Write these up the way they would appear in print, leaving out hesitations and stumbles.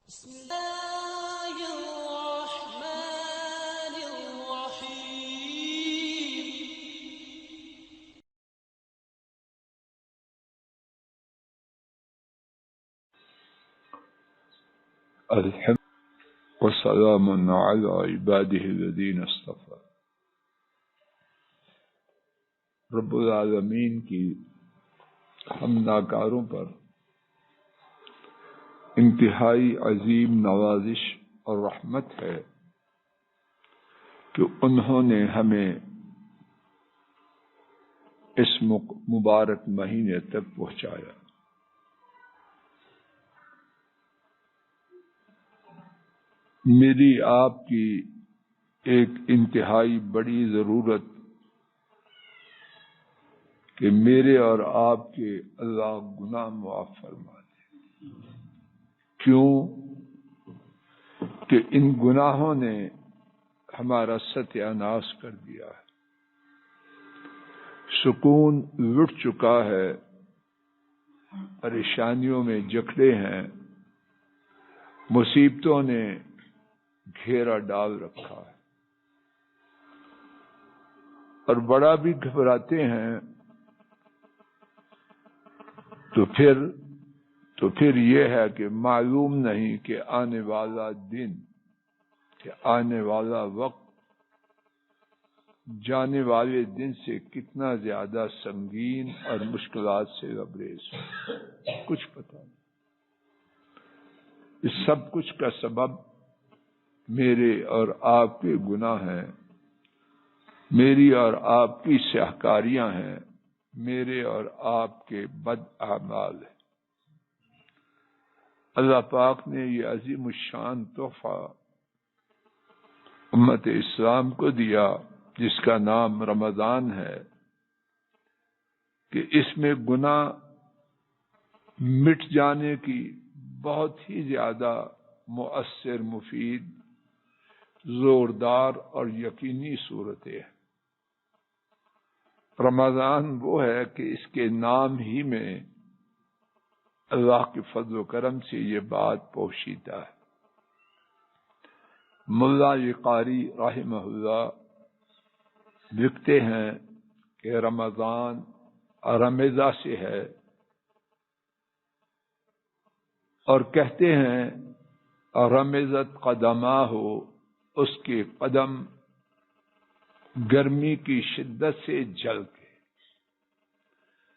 بسم الله الرحمن الرحيم. الحمد والسلام على عباده الذين اصطفى. رب العالمین کی ہم ناکاروں پر انتہائی عظیم نوازش اور رحمت ہے کہ انہوں نے ہمیں اس مبارک مہینے تک پہنچایا۔ میری آپ کی ایک انتہائی بڑی ضرورت کہ میرے اور آپ کے اللہ گناہ معاف فرما دے۔ کیوں کہ ان گناہوں نے ہمارا ستیہ ناش کر دیا ہے، سکون لٹ چکا ہے، پریشانیوں میں جکڑے ہیں، مصیبتوں نے گھیرا ڈال رکھا ہے اور بڑا بھی گھبراتے ہیں۔ تو پھر یہ ہے کہ معلوم نہیں کہ آنے والا دن، کہ آنے والا وقت جانے والے دن سے کتنا زیادہ سنگین اور مشکلات سے لبریز ہے، کچھ پتہ نہیں۔ اس سب کچھ کا سبب میرے اور آپ کے گناہ ہیں، میری اور آپ کی سیاہکاریاں ہیں، میرے اور آپ کے بد اعمال ہیں۔ اللہ پاک نے یہ عظیم الشان تحفہ امت اسلام کو دیا جس کا نام رمضان ہے، کہ اس میں گناہ مٹ جانے کی بہت ہی زیادہ مؤثر، مفید، زوردار اور یقینی صورتیں ہیں۔ رمضان وہ ہے کہ اس کے نام ہی میں اللہ کے فضل و کرم سے یہ بات پوشیدہ ہے۔ ملا قاری رحمہ اللہ لکھتے ہیں کہ رمضان رمضہ سے ہے، اور کہتے ہیں رمضت قدماہ، اس کے قدم گرمی کی شدت سے جل گئے۔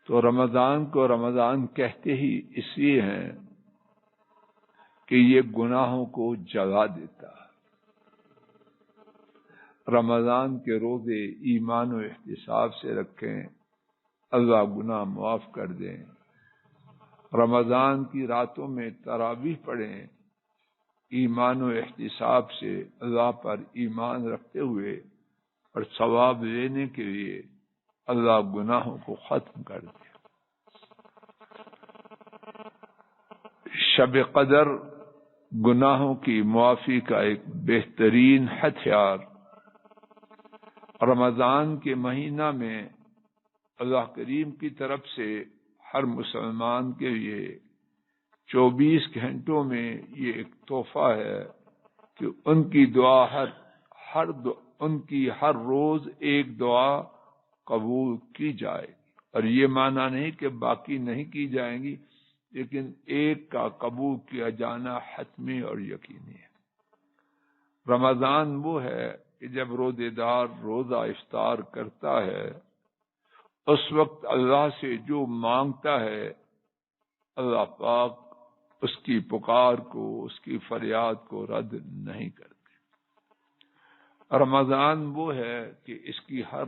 تو رمضان کو رمضان کہتے ہی اس لیے ہیں کہ یہ گناہوں کو جلا دیتا ہے۔ رمضان کے روزے ایمان و احتساب سے رکھیں، اللہ گناہ معاف کر دیں۔ رمضان کی راتوں میں تراویح پڑھیں، ایمان و احتساب سے اللہ پر ایمان رکھتے ہوئے اور ثواب لینے کے لیے اللہ گناہوں کو ختم کر دے۔ شب قدر گناہوں کی معافی کا ایک بہترین ہتھیار۔ رمضان کے مہینہ میں اللہ کریم کی طرف سے ہر مسلمان کے لیے 24 گھنٹوں میں یہ ایک تحفہ ہے کہ ان کی دعا ان کی ہر روز ایک دعا قبول کی جائے، اور یہ معنی نہیں کہ باقی نہیں کی جائیں گی، لیکن ایک کا قبول کیا جانا حتمی اور یقینی ہے۔ رمضان وہ ہے کہ جب روزے دار روزہ افطار کرتا ہے، اس وقت اللہ سے جو مانگتا ہے اللہ پاک اس کی پکار کو، اس کی فریاد کو رد نہیں کرتے۔ رمضان وہ ہے کہ اس کی ہر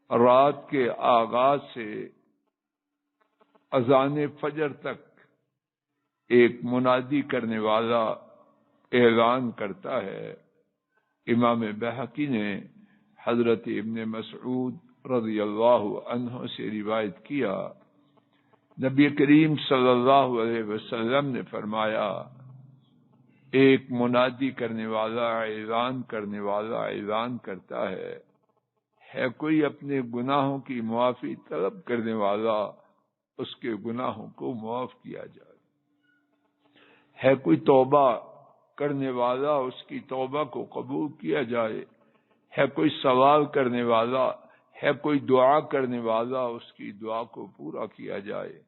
رات کے آغاز سے اذان فجر تک ایک منادی کرنے والا اعلان کرتا ہے۔ امام بہقی نے حضرت ابن مسعود رضی اللہ عنہ سے روایت کیا، نبی کریم صلی اللہ علیہ وسلم نے فرمایا، ایک منادی کرنے والا اعلان کرتا ہے کوئی اپنے گناہوں کی معافی طلب کرنے والا، اس کے گناہوں کو معاف کیا جائے۔ ہے کوئی توبہ کرنے والا اس کی توبہ کو قبول کیا جائے، ہے کوئی سوال کرنے والا، ہے کوئی دعا کرنے والا اس کی دعا کو پورا کیا جائے،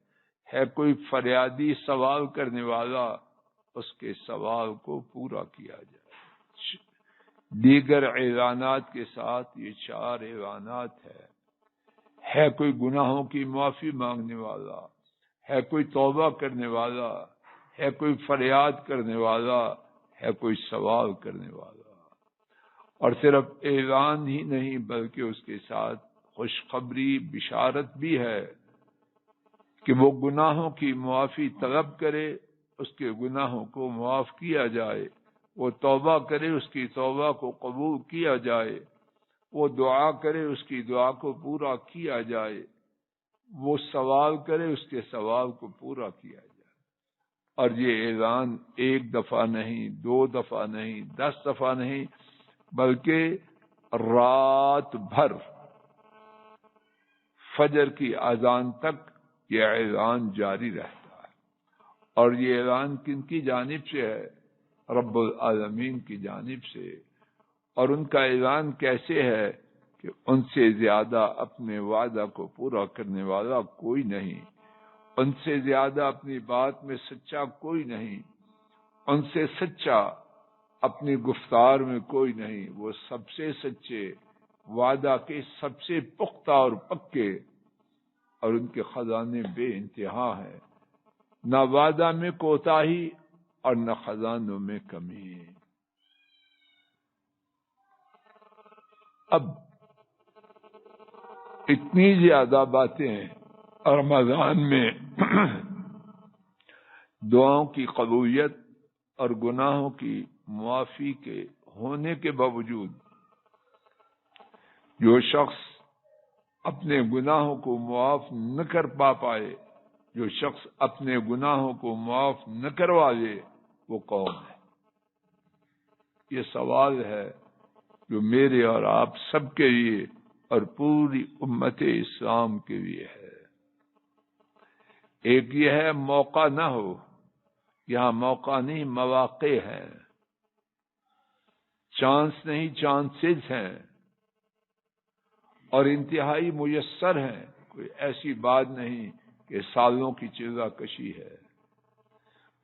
ہے کوئی فریادی سوال کرنے والا اس کے سوال کو پورا کیا جائے۔ دیگر اعلانات کے ساتھ یہ 4 اعلانات ہے کوئی گناہوں کی معافی مانگنے والا، ہے کوئی توبہ کرنے والا، ہے کوئی فریاد کرنے والا، ہے کوئی سوال کرنے والا۔ اور صرف اعلان ہی نہیں بلکہ اس کے ساتھ خوشخبری بشارت بھی ہے کہ وہ گناہوں کی معافی طلب کرے، اس کے گناہوں کو معاف کیا جائے، وہ توبہ کرے اس کی توبہ کو قبول کیا جائے، وہ دعا کرے اس کی دعا کو پورا کیا جائے، وہ سوال کرے اس کے سوال کو پورا کیا جائے۔ اور یہ اعلان 1 دفعہ نہیں، 2 دفعہ نہیں، 10 دفعہ نہیں، بلکہ رات بھر فجر کی اذان تک یہ اعلان جاری رہتا ہے۔ اور یہ اعلان کن کی جانب سے ہے؟ رب العالمین کی جانب سے۔ اور ان کا اعلان کیسے ہے کہ ان سے زیادہ اپنے وعدہ کو پورا کرنے والا کوئی نہیں، ان سے زیادہ اپنی بات میں سچا کوئی نہیں، ان سے سچا اپنی گفتار میں کوئی نہیں، وہ سب سے سچے، وعدہ کے سب سے پختہ اور پکے، اور ان کے خزانے بے انتہا ہیں، نہ وعدہ میں کوتاہی اور نہ خزانوں میں کمی۔ اب اتنی زیادہ باتیں رمضان میں دعاؤں کی قبولیت اور گناہوں کی معافی کے ہونے کے باوجود جو شخص اپنے گناہوں کو معاف نہ کر پائے، جو شخص اپنے گناہوں کو معاف نہ کروا لے، وہ کون ہے؟ یہ سوال ہے جو میرے اور آپ سب کے لیے اور پوری امت اسلام کے لیے ہے۔ ایک یہ ہے موقع نہ ہو، یہاں موقع نہیں مواقع ہیں، چانس نہیں چانسز ہیں، اور انتہائی میسر ہیں۔ کوئی ایسی بات نہیں کہ سالوں کی چیزہ کشی ہے،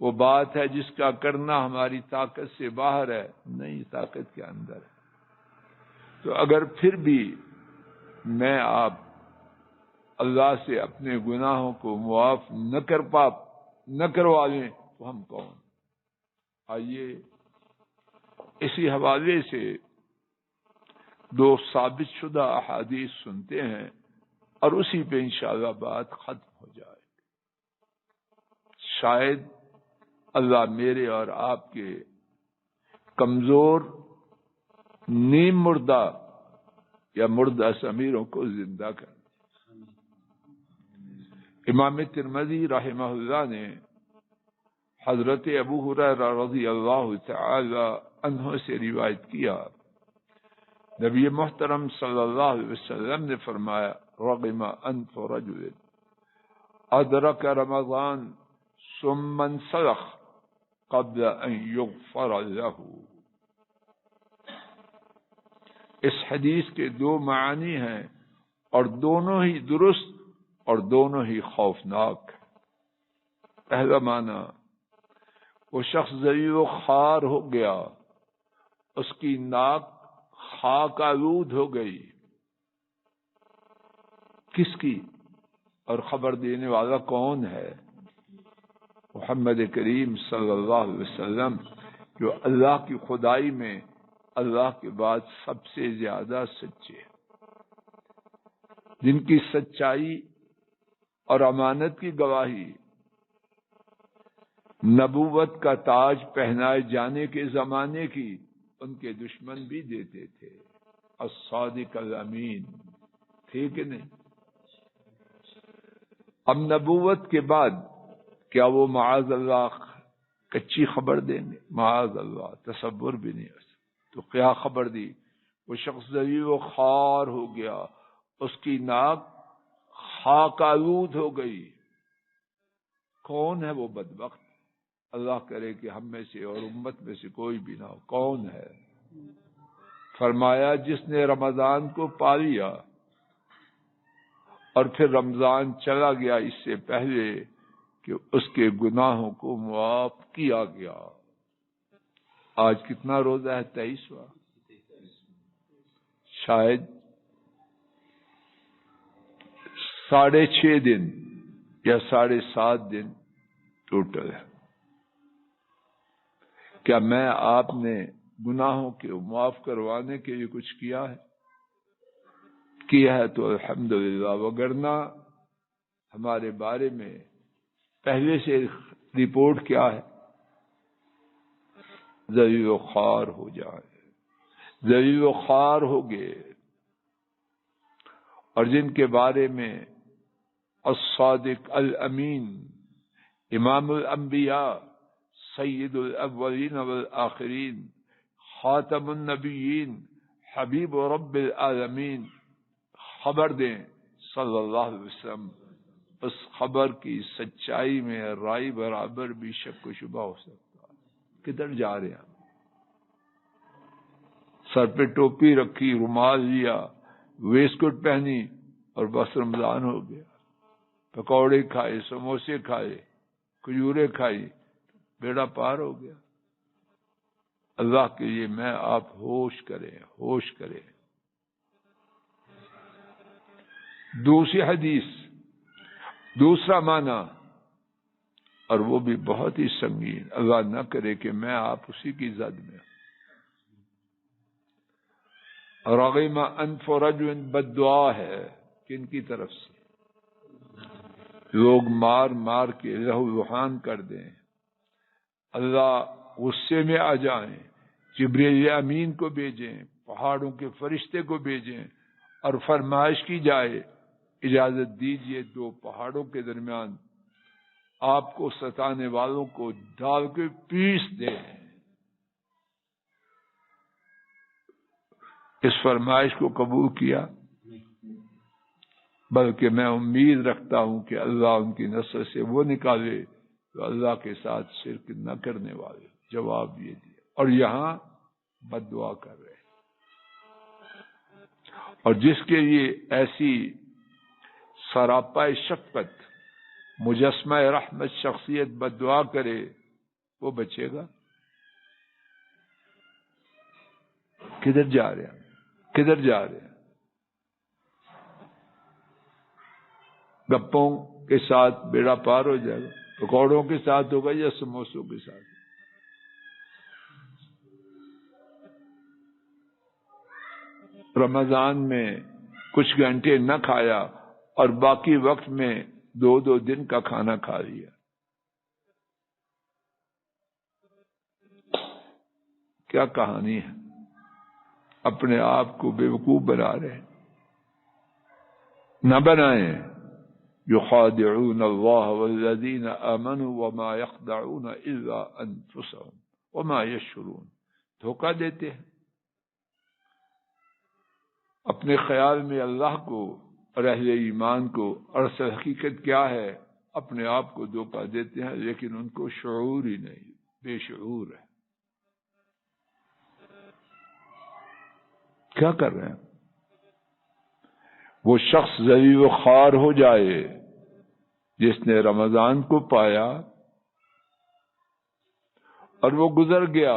وہ بات ہے جس کا کرنا ہماری طاقت سے باہر ہے، نہیں طاقت کے اندر ہے۔ تو اگر پھر بھی میں آپ اللہ سے اپنے گناہوں کو معاف نہ کروا لیں تو ہم کون؟ آئیے اسی حوالے سے 2 ثابت شدہ احادیث سنتے ہیں اور اسی پہ انشاءاللہ بات ختم ہو جائے۔ شاید اللہ میرے اور آپ کے کمزور نیم مردہ یا مردہ ضمیروں کو زندہ کر۔ امام ترمذی رحمہ اللہ نے حضرت ابو ہریرہ رضی اللہ تعالی عنہ سے روایت کیا، نبی محترم صلی اللہ علیہ وسلم نے فرمایا، رغم انف رجل ادرک رمضان ثم انسلخ قبل ان یغفر له۔ اس حدیث کے 2 معنی ہیں اور دونوں ہی درست اور دونوں ہی خوفناک۔ پہلا معنی، وہ شخص ذلیل و خوار ہو گیا، اس کی ناک خاک آلود ہو گئی۔ کس کی؟ اور خبر دینے والا کون ہے؟ محمد کریم صلی اللہ علیہ وسلم، جو اللہ کی خدائی میں اللہ کے بعد سب سے زیادہ سچے، جن کی سچائی اور امانت کی گواہی نبوت کا تاج پہنائے جانے کے زمانے کی ان کے دشمن بھی دیتے تھے۔ الصادق الامین تھے کہ نہیں؟ اب نبوت کے بعد کیا وہ معاذ اللہ کچی خبر دیں گے؟ معاذ اللہ، تصور بھی نہیں ہو سکتا۔ تو کیا خبر دی؟ وہ شخص ذلیل و خوار ہو گیا، اس کی ناک خاک آلود ہو گئی۔ کون ہے وہ بدبخت؟ اللہ کرے کہ ہم میں سے اور امت میں سے کوئی بھی نہ ہو. کون ہے؟ فرمایا جس نے رمضان کو پا لیا اور پھر رمضان چلا گیا اس سے پہلے کہ اس کے گناہوں کو معاف کیا گیا. آج کتنا روزہ ہے؟ 23واں. شاید 6.5 دن یا 7.5 دن ٹوٹل ہے. کیا میں آپ نے گناہوں کے معاف کروانے کے لیے کچھ کیا ہے؟ کیا ہے تو الحمدللہ، وگرنہ ہمارے بارے میں پہلے سے رپورٹ کیا ہے؟ ذلیل و خوار ہو جائے، ذلیل و خوار ہو گئے. اور جن کے بارے میں الصادق الامین امام الانبیاء سید الاولین والآخرین خاتم النبیین حبیب رب العالمین خبر دیں صلی اللہ علیہ وسلم، اس خبر کی سچائی میں رائے برابر بھی شک و شبہ ہو سکتا ہے. کدھر جا رہے ہیں؟ سر پہ ٹوپی رکھی، رومال لیا، ویسٹ کوٹ پہنی اور بس رمضان ہو گیا. پکوڑے کھائے، سموسے کھائے، کھجورے کھائی، بیڑا پار ہو گیا. اللہ کے لیے میں آپ ہوش کریں، ہوش کریں. دوسری حدیث، دوسرا معنی، اور وہ بھی بہت ہی سنگین، اللہ نہ کرے کہ میں آپ اسی کی زد میں. رغم انف رجل بد دعا ہے. کن کی طرف سے؟ لوگ مار مار کے لہو لہان کر دیں، اللہ غصے میں آ جائیں، جبریل امین کو بھیجیں، پہاڑوں کے فرشتے کو بھیجیں اور فرمائش کی جائے اجازت دیجئے 2 پہاڑوں کے درمیان آپ کو ستانے والوں کو ڈال کے پیس دیں. اس فرمائش کو قبول کیا، بلکہ میں امید رکھتا ہوں کہ اللہ ان کی نسل سے وہ نکالے تو اللہ کے ساتھ شرک نہ کرنے والے. جواب یہ دیا، اور یہاں بد دعا کر رہے ہیں. اور جس کے لیے ایسی سراپا شفقت مجسمہ رحمت شخصیت بد دعا کرے وہ بچے گا؟ کدھر جا رہے ہیں؟ کدھر جا رہے ہیں؟ گپوں کے ساتھ بیڑا پار ہو جائے گا، پکوڑوں کے ساتھ ہوگا یا سموسوں کے ساتھ؟ رمضان میں کچھ گھنٹے نہ کھایا اور باقی وقت میں 2 دن کا کھانا کھا لیا. کیا کہانی ہے؟ اپنے آپ کو بیوقوف بنا رہے ہیں. نہ بنائیں. یخادعون اللہ والذین آمنوا وما یخدعون الا انفسهم وما یشعرون. دھوکہ دیتے ہیں اپنے خیال میں اللہ کو اور اہل ایمان کو، اور اصل حقیقت کیا ہے؟ اپنے آپ کو دھوکہ دیتے ہیں لیکن ان کو شعور ہی نہیں، بے شعور ہے. کیا کر رہے ہیں؟ وہ شخص ذلیل و خوار ہو جائے جس نے رمضان کو پایا اور وہ گزر گیا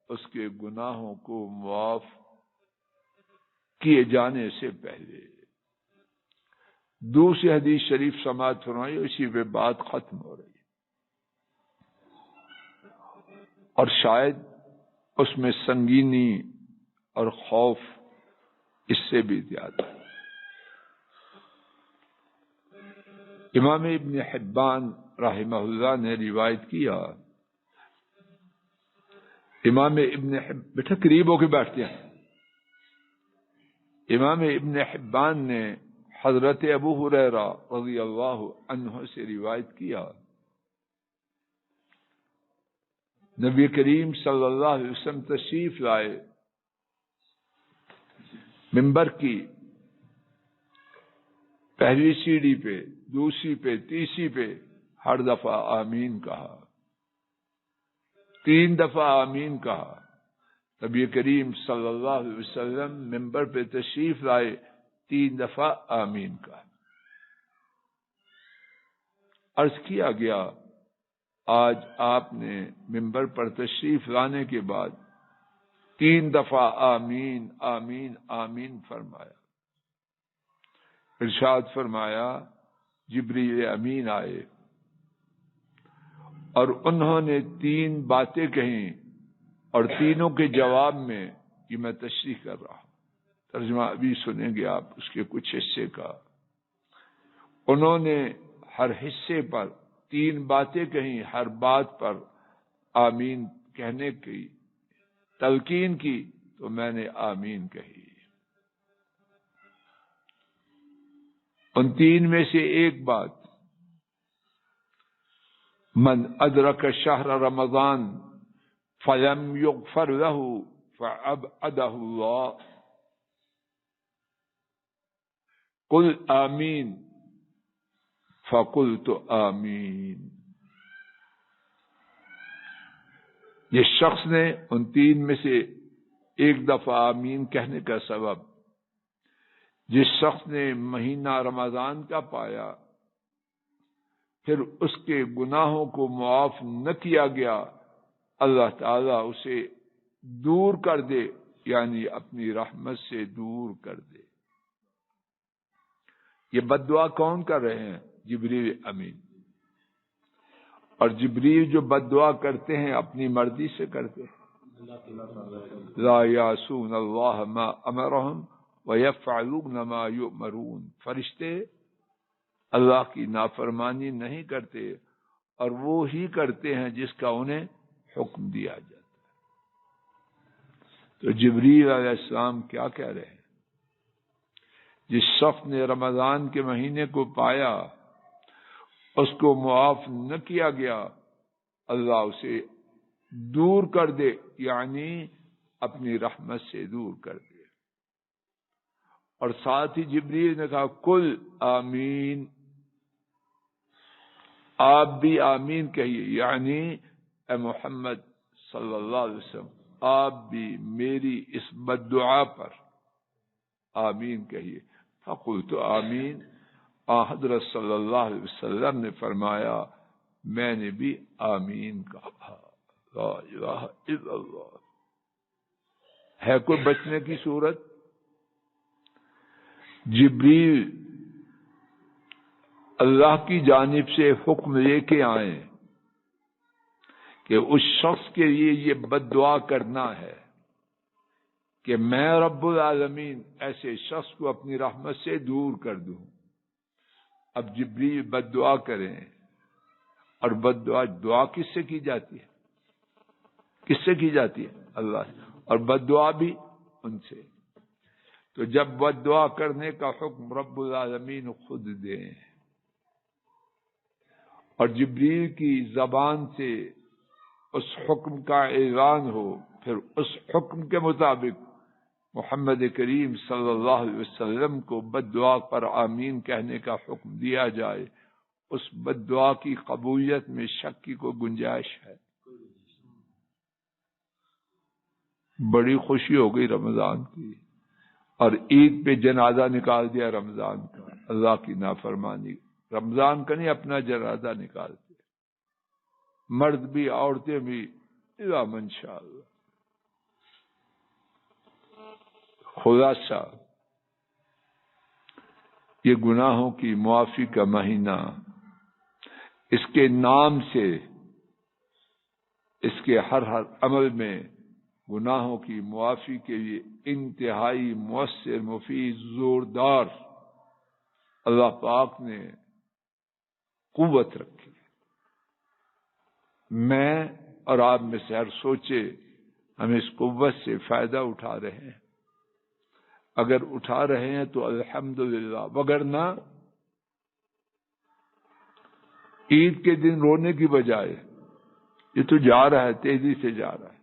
اس کے گناہوں کو معاف کیے جانے سے پہلے. دوسری حدیث شریف سماعت فرمائی، اسی پہ بات ختم ہو رہی ہے. اور شاید اس میں سنگینی اور خوف اس سے بھی زیادہ. امام ابن حبان رحمہ اللہ نے روایت کیا، امام ابن بیٹھا قریب ہو کے بیٹھتے ہیں. امام ابن حبان نے حضرت ابو ہریرہ رضی اللہ عنہ سے روایت کیا، نبی کریم صلی اللہ علیہ وسلم تشریف لائے، منبر کی پہلی سیڑھی پہ، دوسری پہ، تیسری پہ ہر دفعہ آمین کہا. 3 دفعہ آمین کہا. نبی کریم صلی اللہ علیہ وسلم ممبر پہ تشریف لائے, 3 دفعہ آمین کہا. عرض کیا گیا آج آپ نے ممبر پر تشریف لانے کے بعد 3 دفعہ آمین آمین آمین فرمایا. ارشاد فرمایا جبریل امین آئے اور انہوں نے 3 باتیں کہیں اور تینوں کے جواب میں یہ میں تشریح کر رہا ہوں, ترجمہ ابھی سنیں گے آپ اس کے کچھ حصے کا. انہوں نے ہر حصے پر 3 باتیں کہیں, ہر بات پر آمین کہنے کی تلقین کی تو میں نے آمین کہی. ان 3 میں سے ایک بات, من ادرک شہر رمضان فلم یغفر له فابعده اللہ قل آمین فقلت آمین. یہ شخص نے ان 3 میں سے ایک دفعہ آمین کہنے کا سبب, جس شخص نے مہینہ رمضان کا پایا پھر اس کے گناہوں کو معاف نہ کیا گیا, اللہ تعالیٰ اسے دور کر دے, یعنی اپنی رحمت سے دور کر دے. یہ بد دعا کون کر رہے ہیں؟ جبریل امین. اور جبریل جو بد دعا کرتے ہیں اپنی مرضی سے کرتے ہیں. لا یعصون اللہ ما امرہم ویفعلون ما یؤمرون. فرشتے اللہ کی نافرمانی نہیں کرتے اور وہ ہی کرتے ہیں جس کا انہیں حکم دیا جاتا ہے. تو جبریل علیہ السلام کیا کہہ رہے ہیں؟ جس شخص نے رمضان کے مہینے کو پایا اس کو معاف نہ کیا گیا, اللہ اسے دور کر دے, یعنی اپنی رحمت سے دور کر دے. اور ساتھ ہی جبریل نے کہا کل آمین, آپ بھی آمین کہیے, یعنی اے محمد صلی اللہ علیہ وسلم آپ بھی میری اس بد دعا پر آمین کہیے. فقلت آمین, حضرت صلی اللہ علیہ وسلم نے فرمایا میں نے بھی آمین کہا. لا الہ الا اللہ. ہے کوئی بچنے کی صورت؟ جبریل اللہ کی جانب سے حکم لے کے آئیں کہ اس شخص کے لیے یہ بد دعا کرنا ہے کہ میں رب العالمین ایسے شخص کو اپنی رحمت سے دور کر دوں. اب جبریل بد دعا کریں, اور بد دعا کس سے کی جاتی ہے؟ کس سے کی جاتی ہے؟ اللہ سے. اور بد دعا بھی ان سے. تو جب بد دعا کرنے کا حکم رب العالمین خود دیں اور جبریل کی زبان سے اس حکم کا اعلان ہو, پھر اس حکم کے مطابق محمد کریم صلی اللہ علیہ وسلم کو بد دعا پر آمین کہنے کا حکم دیا جائے, اس بد دعا کی قبولیت میں شک کی کوئی گنجائش ہے؟ بڑی خوشی ہو گئی رمضان کی, اور عید پہ جنازہ نکال دیا رمضان کا. اللہ کی نافرمانی, رمضان کا نہیں اپنا جنازہ نکالتے, مرد بھی عورتیں بھی, الا من شاء اللہ. خلاصہ یہ گناہوں کی معافی کا مہینہ, اس کے نام سے اس کے ہر عمل میں گناہوں کی معافی کے لیے انتہائی مؤثر, مفید, زوردار اللہ پاک نے قوت رکھی. میں اور آپ میں سے ہر سوچے ہم اس قوت سے فائدہ اٹھا رہے ہیں. اگر اٹھا رہے ہیں تو الحمدللہ, وگرنہ عید کے دن رونے کی بجائے یہ تو جا رہا ہے, تیزی سے جا رہا ہے.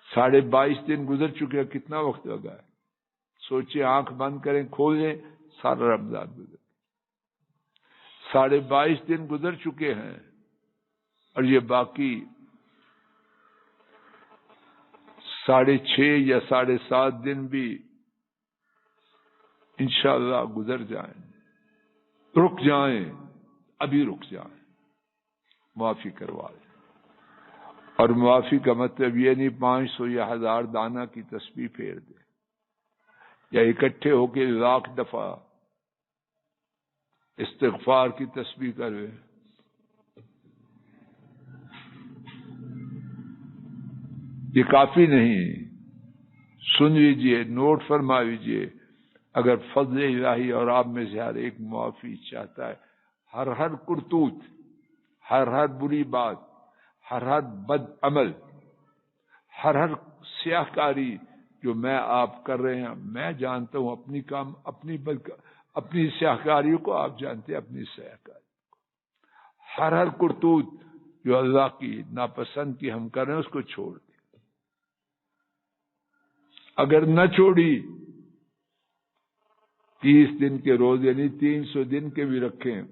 22.5 دن گزر چکے ہیں, کتنا وقت لگا ہے؟ سوچیں, آنکھ بند کریں کھول لیں, سارا رمضان گزر. 22.5 دن گزر چکے ہیں اور یہ باقی 6.5 یا 7.5 دن بھی انشاءاللہ گزر جائیں، رک جائیں، ابھی رک جائیں، معافی کروا دیں۔ اور معافی کا مطلب یہ نہیں 500 یا 1000 دانہ کی تسبیح پھیر دے، یا اکٹھے ہو کے 1,00,000 دفعہ استغفار کی تسبیح کرے۔ یہ کافی نہیں، سن لیجئے، نوٹ فرما لیجئے، اگر فضل الہی اور آپ میں سے ہر ایک معافی چاہتا ہے، ہر کرتوت، ہر بری بات، ہر بد عمل، ہر سیاہ کاری جو میں آپ کر رہے ہیں، میں جانتا ہوں اپنی سیاہ کاریوں کو، آپ جانتے ہیں اپنی سیاہ کاری کو، ہر کرتوت جو اللہ کی ناپسند کی ہم کر رہے ہیں اس کو چھوڑ دیں۔ اگر نہ چھوڑی 30 دن کے روز یعنی 300 دن کے بھی رکھیں،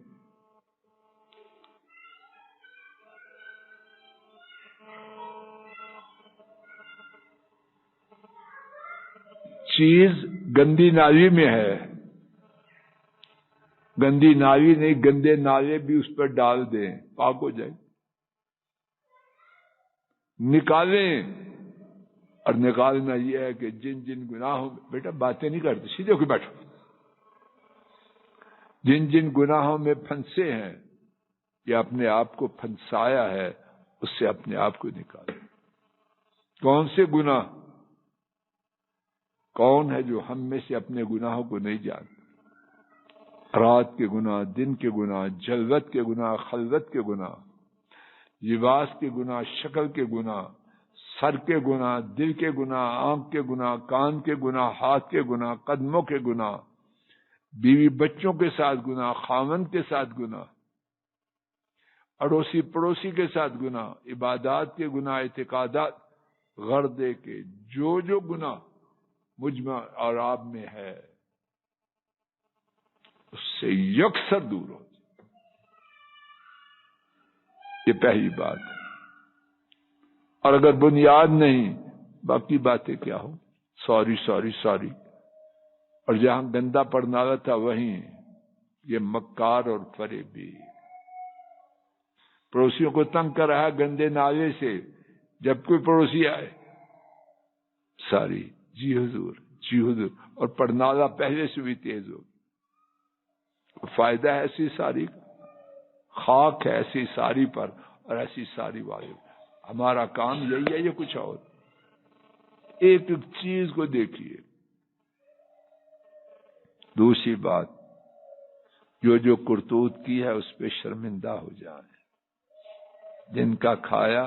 چیز گندی نالی میں ہے، گندی نالی نہیں، گندے نالے بھی اس پر ڈال دیں، پاک ہو جائے، نکالیں۔ اور نکالنا یہ ہے کہ جن گناہوں، بیٹا باتیں نہیں کرتے، سیدھے ہو کے بیٹھو، جن گناہوں میں پھنسے ہیں یا اپنے آپ کو پھنسایا ہے، اس سے اپنے آپ کو نکالیں۔ کون سے گناہ؟ کون ہے جو ہم میں سے اپنے گناہوں کو نہیں جانتا؟ رات کے گناہ، دن کے گناہ، جلوت کے گناہ، خلوت کے گناہ، لباس کے گناہ، شکل کے گناہ، سر کے گناہ، دل کے گناہ، آنکھ کے گناہ، کان کے گناہ، ہاتھ کے گناہ، قدموں کے گناہ، بیوی بچوں کے ساتھ گناہ، خاوند کے ساتھ گناہ، اڑوسی پڑوسی کے ساتھ گناہ، عبادات کے گناہ، اعتقادات، غردے کے جو گناہ مجمع اور آپ میں ہے، اس سے یکسر دور ہو جائے۔ یہ پہلی بات ہے۔ اور اگر بنیاد نہیں، باقی باتیں کیا ہو، سوری، اور جہاں گندا پڑنالا تھا وہیں یہ مکار اور فریبی، پڑوسیوں کو تنگ کر رہا ہے گندے نالے سے، جب کوئی پڑوسی آئے ساری جی حضور اور پڑنالا پہلے سے بھی تیز ہو، فائدہ ہے ایسی ساری، خاک ہے ایسی ساری پر اور ایسی ساری والے۔ ہمارا کام یہی ہے، یہ کچھ اور؟ ایک چیز کو دیکھیے۔ دوسری بات، جو کرتوت کی ہے اس پہ شرمندہ ہو جائیں، جن کا کھایا،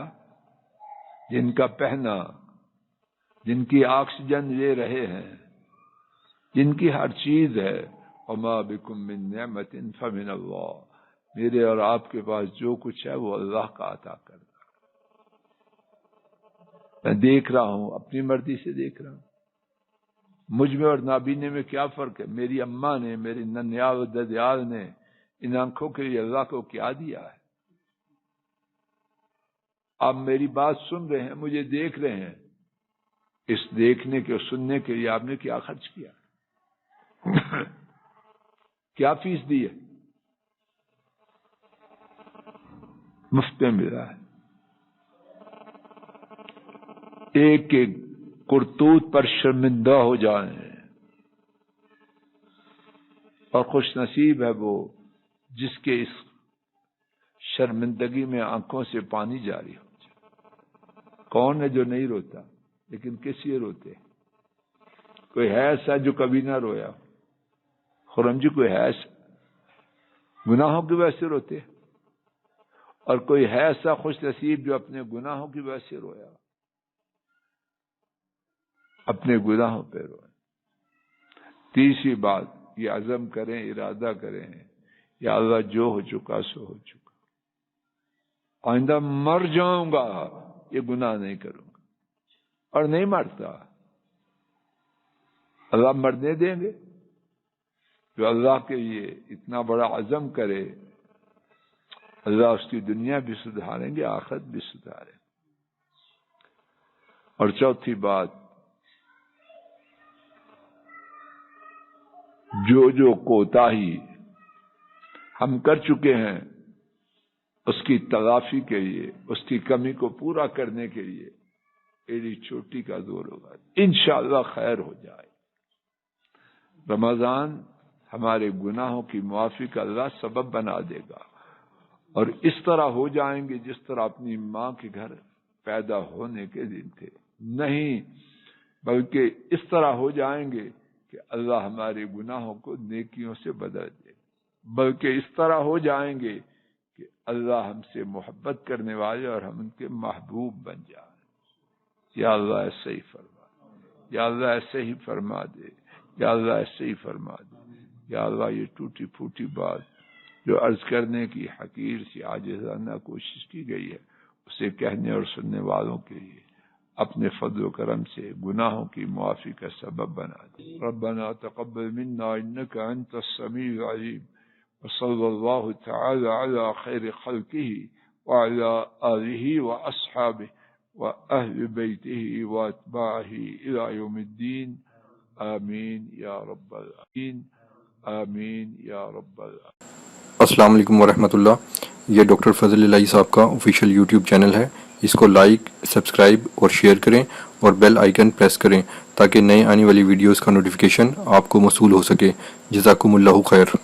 جن کا پہنا، جن کی آکسیجن لے رہے ہیں، جن کی ہر چیز ہے، وما بکم من نعمت فمن اللہ، میرے اور آپ کے پاس جو کچھ ہے وہ اللہ کا عطا کرنا۔ میں دیکھ رہا ہوں، اپنی مرضی سے دیکھ رہا ہوں، مجھ میں اور نابینے میں کیا فرق ہے؟ میری اماں نے، میری ننیال و ددیال نے ان آنکھوں کے لیے اللہ کو کیا دیا ہے؟ آپ میری بات سن رہے ہیں، مجھے دیکھ رہے ہیں، اس دیکھنے کے اور سننے کے لیے آپ نے کیا خرچ کیا؟ کیا فیس دی ہے؟ مفت میں ملا ہے۔ ایک ایک کرتوت پر شرمندہ ہو جائیں، اور خوش نصیب ہے وہ جس کے اس شرمندگی میں آنکھوں سے پانی جاری ہو جائے۔ کون ہے جو نہیں روتا؟ لیکن کس لیے روتے؟ کوئی ہے ایسا جو کبھی نہ رویا؟ خرم جی کوئی ہے ایسا؟ گناہوں کی وجہ سے روتے؟ اور کوئی ہے ایسا خوش نصیب جو اپنے گناہوں کی وجہ سے رویا؟ اپنے گناہوں پہ روئے۔ تیسری بات، یہ عزم کریں، ارادہ کریں، یا اللہ جو ہو چکا سو ہو چکا، آئندہ مر جاؤں گا یہ گناہ نہیں کروں گا، اور نہیں مرتا، اللہ مرنے دیں گے؟ جو اللہ کے لیے اتنا بڑا عزم کرے، اللہ اس کی دنیا بھی سدھاریں گے، آخرت بھی سدھاریں گے۔ اور چوتھی بات، جو کوتاہی ہم کر چکے ہیں اس کی تلافی کے لیے، اس کی کمی کو پورا کرنے کے لیے ایڑی چوٹی کا زور ہوگا، انشاءاللہ خیر ہو جائے۔ رمضان ہمارے گناہوں کی معافی کا اللہ سبب بنا دے گا، اور اس طرح ہو جائیں گے جس طرح اپنی ماں کے گھر پیدا ہونے کے دن تھے، نہیں بلکہ اس طرح ہو جائیں گے کہ اللہ ہمارے گناہوں کو نیکیوں سے بدل دے، بلکہ اس طرح ہو جائیں گے کہ اللہ ہم سے محبت کرنے والے اور ہم ان کے محبوب بن جائیں۔ یا اللہ ایسے ہی فرما دے، یا اللہ ایسے ہی فرما دے، یا اللہ ایسے ہی فرما دے۔ یا اللہ یہ ٹوٹی پھوٹی بات جو عرض کرنے کی حقیر سی عاجزانہ کوشش کی گئی ہے، اسے کہنے اور سننے والوں کے لیے اپنے فضل و کرم سے گناہوں کی معافی کا سبب بنا دے۔ ربنا تقبل منا انك انت السميع العليم، وصلى الله تعالى على خير خلقه وعلى آله وأصحابه وأهل بيته وأتباعه إلى يوم الدين، آمين يا رب العالمين، آمین یا رب العالمین۔ السلام علیکم ورحمۃ اللہ۔ یہ ڈاکٹر فضل الہی صاحب کا آفیشیل یوٹیوب چینل ہے، اس کو لائک، سبسکرائب اور شیئر کریں اور بیل آئیکن پریس کریں تاکہ نئے آنے والی ویڈیوز کا نوٹیفیکیشن آپ کو موصول ہو سکے۔ جزاکم اللہ خیر۔